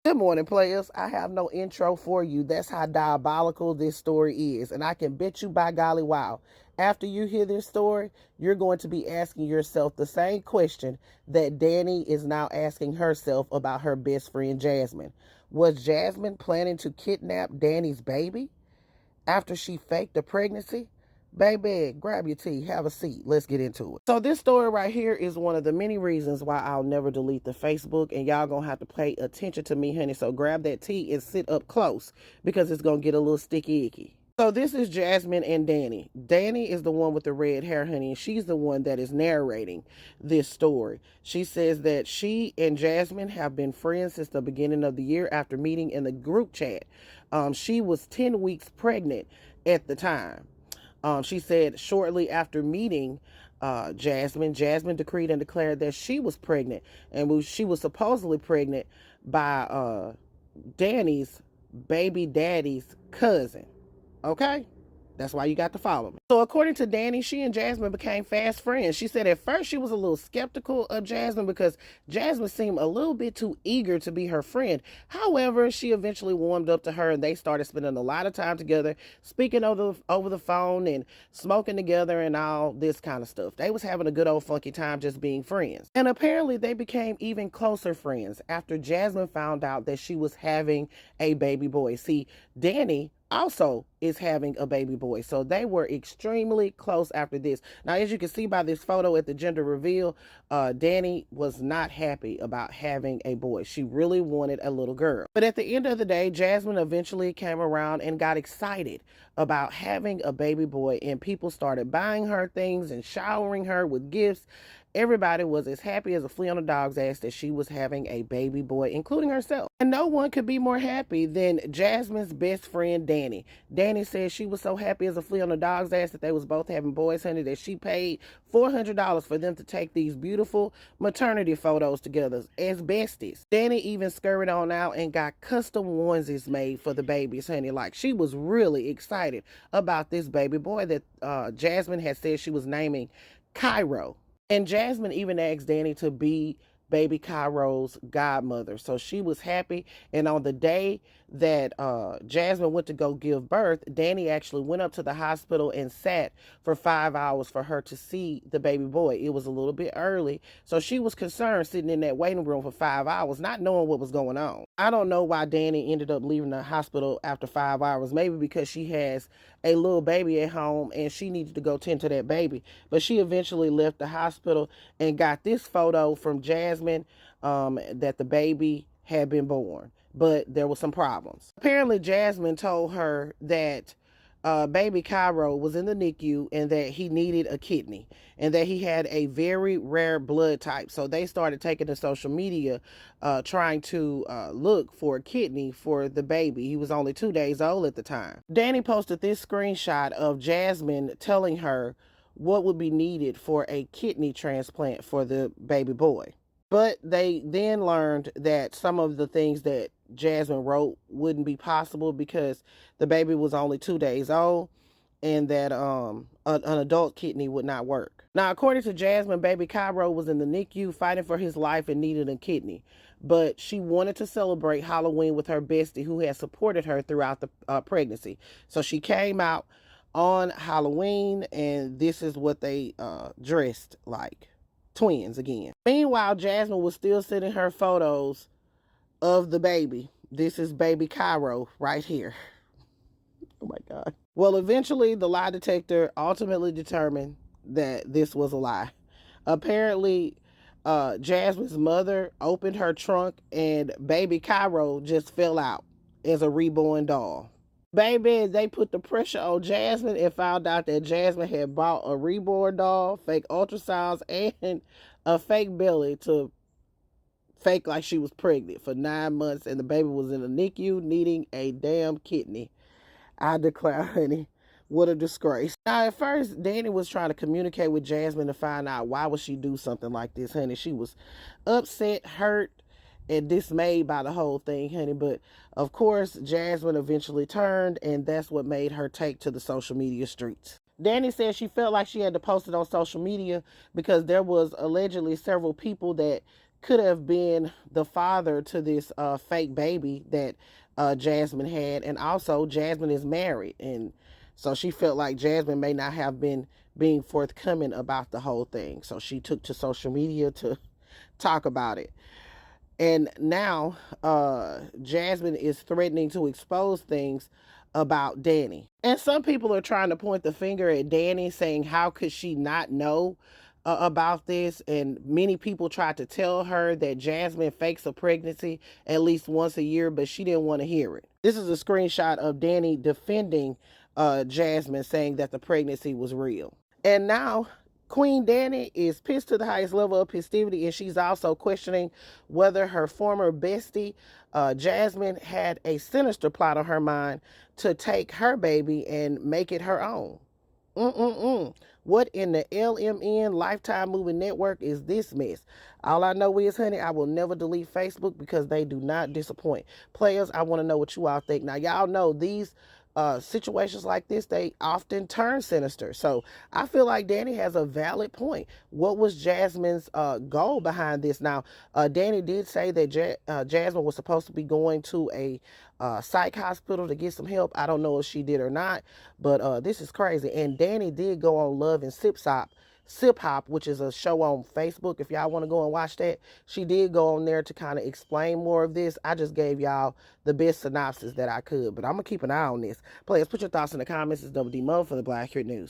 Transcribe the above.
Good morning, players. I have no intro for you. That's how diabolical this story is. And I can bet you by golly, wow, after you hear this story, you're going to be asking yourself the same question that Dani is now asking herself about her best friend, Jazzimin. Was Jazzimin planning to kidnap Dani's baby after she faked the pregnancy? Baby, grab your tea, have a seat. Let's get into it. So this story right here is one of the many reasons why I'll never delete the Facebook, and y'all gonna have to pay attention to me, honey. So grab that tea and sit up close because it's gonna get a little sticky icky. So this is Jazzimin and Dani. Dani is the one with the red hair, honey, and she's the one that is narrating this story. She says that she and Jazzimin have been friends since the beginning of the year after meeting in the group chat. She was 10 weeks pregnant at the time. She said shortly after meeting Jazzimin decreed and declared that she was pregnant, and she was supposedly pregnant by Dani's baby daddy's cousin. Okay? That's why you got to follow me. So according to Dani, she and Jazzimin became fast friends. She said at first she was a little skeptical of Jazzimin because Jazzimin seemed a little bit too eager to be her friend. However, she eventually warmed up to her and they started spending a lot of time together, speaking over the phone and smoking together and all this kind of stuff. They was having a good old funky time just being friends. And apparently they became even closer friends after Jazzimin found out that she was having a baby boy. See, Dani also is having a baby boy. So they were extremely close after this. Now, as you can see by this photo at the gender reveal, Dani was not happy about having a boy. She really wanted a little girl. But at the end of the day, Jazzimin eventually came around and got excited about having a baby boy, and people started buying her things and showering her with gifts. Everybody was as happy as a flea on a dog's ass that she was having a baby boy, including herself. And no one could be more happy than Jazzimin's best friend, Dani. Dani said she was so happy as a flea on a dog's ass that they was both having boys, honey, that she paid $400 for them to take these beautiful maternity photos together as besties. Dani even scurried on out and got custom onesies made for the babies, honey. Like, she was really excited about this baby boy that Jazzimin had said she was naming Cairo. And Jazzimin even asked Dani to be baby Cairo's godmother. So she was happy. And on the day that Jazzimin went to go give birth, Dani actually went up to the hospital and sat for 5 hours for her to see the baby boy. It was a little bit early. So she was concerned sitting in that waiting room for 5 hours, not knowing what was going on. I don't know why Dani ended up leaving the hospital after 5 hours. Maybe because she has a little baby at home and she needed to go tend to that baby. But she eventually left the hospital and got this photo from Jazzimin that the baby had been born. But there were some problems. Apparently, Jazzimin told her that baby Cairo was in the NICU and that he needed a kidney and that he had a very rare blood type. So they started taking to social media trying to look for a kidney for the baby. He was only 2 days old at the time. Dani posted this screenshot of Jazzimin telling her what would be needed for a kidney transplant for the baby boy. But they then learned that some of the things that Jazzimin wrote wouldn't be possible because the baby was only 2 days old and that an adult kidney would not work. Now, according to Jazzimin, baby Cairo was in the NICU fighting for his life and needed a kidney. But she wanted to celebrate Halloween with her bestie who had supported her throughout the pregnancy. So she came out on Halloween and this is what they dressed like. Twins again. Meanwhile, Jazzimin was still sending her photos of the baby. This is baby Cairo right here. Oh my God. Well, eventually the lie detector ultimately determined that this was a lie. Apparently, Jazzimin's mother opened her trunk and baby Cairo just fell out as a reborn doll. Baby, they put the pressure on Jazzimin and found out that Jazzimin had bought a reborn doll, fake ultrasounds, and a fake belly to fake like she was pregnant for 9 months, and the baby was in the NICU needing a damn kidney. I declare, honey, what a disgrace. Now, at first, Dani was trying to communicate with Jazzimin to find out why would she do something like this, honey. She was upset, hurt, and dismayed by the whole thing, honey. But of course, Jazzimin eventually turned, and that's what made her take to the social media streets. Dani said she felt like she had to post it on social media because there was allegedly several people that could have been the father to this fake baby that Jazzimin had. And also, Jazzimin is married. And so she felt like Jazzimin may not have been being forthcoming about the whole thing. So she took to social media to talk about it. And now Jazzimin is threatening to expose things about Dani. And some people are trying to point the finger at Dani, saying, how could she not know about this? And many people tried to tell her that Jazzimin fakes a pregnancy at least once a year, but she didn't want to hear it. This is a screenshot of Dani defending Jazzimin, saying that the pregnancy was real. And now Queen Dani is pissed to the highest level of festivity, and she's also questioning whether her former bestie, Jazzimin, had a sinister plot on her mind to take her baby and make it her own. What in the LMN Lifetime Movie Network is this mess? All I know is, honey, I will never delete Facebook because they do not disappoint. Players, I want to know what you all think. Now, y'all know these situations like this, they often turn sinister. So I feel like Dani has a valid point. What was Jazzimin's goal behind this? Now, Dani did say that Jazzimin was supposed to be going to a psych hospital to get some help. I don't know if she did or not, but this is crazy. And Dani did go on Love and Sip Hop, which is a show on Facebook. If y'all want to go and watch that, she did go on there to kind of explain more of this. I just gave y'all the best synopsis that I could, but I'm going to keep an eye on this. Players, put your thoughts in the comments. It's Double D Mo for the Black Hurt News.